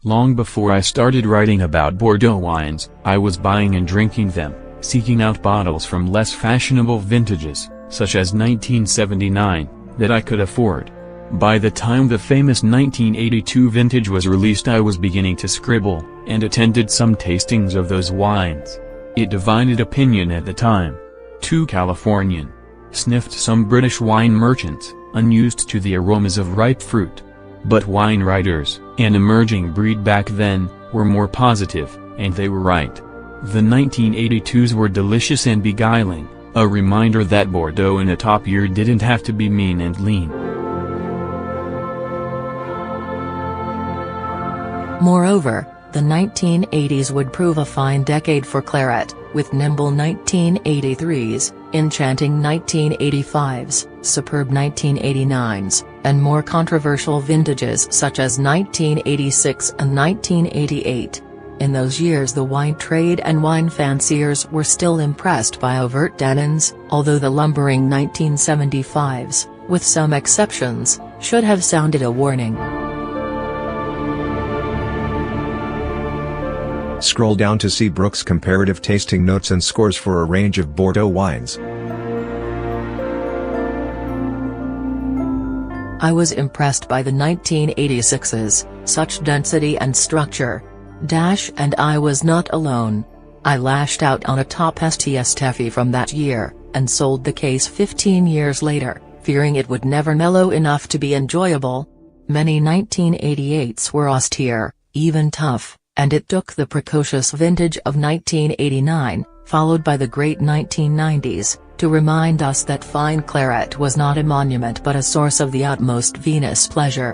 Long before I started writing about Bordeaux wines, I was buying and drinking them, seeking out bottles from less fashionable vintages, such as 1979, that I could afford. By the time the famous 1982 vintage was released, I was beginning to scribble, and attended some tastings of those wines. It divided opinion at the time. Too Californian. Sniffed some British wine merchants, unused to the aromas of ripe fruit. But wine writers, an emerging breed back then, were more positive, and they were right. The 1982s were delicious and beguiling, a reminder that Bordeaux in a top year didn't have to be mean and lean. Moreover, the 1980s would prove a fine decade for claret, with nimble 1983s, enchanting 1985s, superb 1989s, and more controversial vintages such as 1986 and 1988. In those years the wine trade and wine fanciers were still impressed by overt tannins, although the lumbering 1975s, with some exceptions, should have sounded a warning. Scroll down to see Brooks' comparative tasting notes and scores for a range of Bordeaux wines. I was impressed by the 1986s, such density and structure. And I was not alone. I lashed out on a top STS Teffy from that year, and sold the case 15 years later, fearing it would never mellow enough to be enjoyable. Many 1988s were austere, even tough, and it took the precocious vintage of 1989, followed by the great 1990s, to remind us that fine claret was not a monument but a source of the utmost vinous pleasure.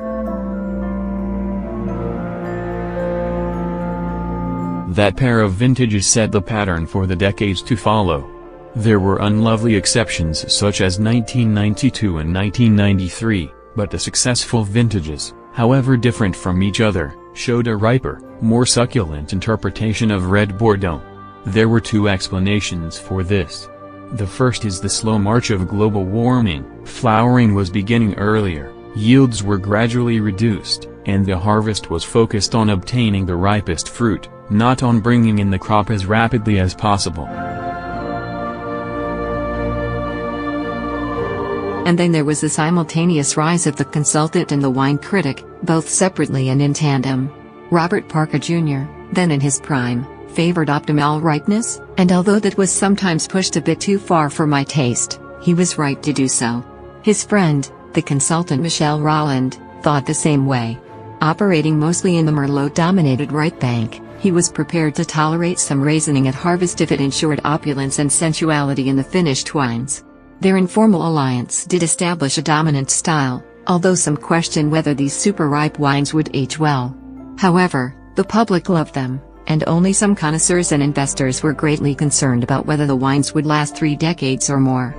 That pair of vintages set the pattern for the decades to follow. There were unlovely exceptions such as 1992 and 1993, but the successful vintages, however different from each other, showed a riper, more succulent interpretation of red Bordeaux. There were two explanations for this. The first is the slow march of global warming. Flowering was beginning earlier, yields were gradually reduced, and the harvest was focused on obtaining the ripest fruit, not on bringing in the crop as rapidly as possible. And then there was the simultaneous rise of the consultant and the wine critic, both separately and in tandem. Robert Parker Jr., then in his prime, favored optimal ripeness, and although that was sometimes pushed a bit too far for my taste, he was right to do so. His friend, the consultant Michel Rolland, thought the same way. Operating mostly in the Merlot-dominated right bank, he was prepared to tolerate some raisoning at harvest if it ensured opulence and sensuality in the finished wines. Their informal alliance did establish a dominant style, although some question whether these super-ripe wines would age well. However, the public loved them, and only some connoisseurs and investors were greatly concerned about whether the wines would last 3 decades or more.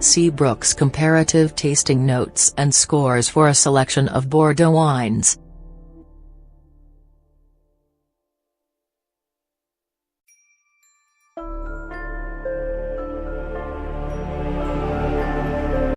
See Brooks' comparative tasting notes and scores for a selection of Bordeaux wines.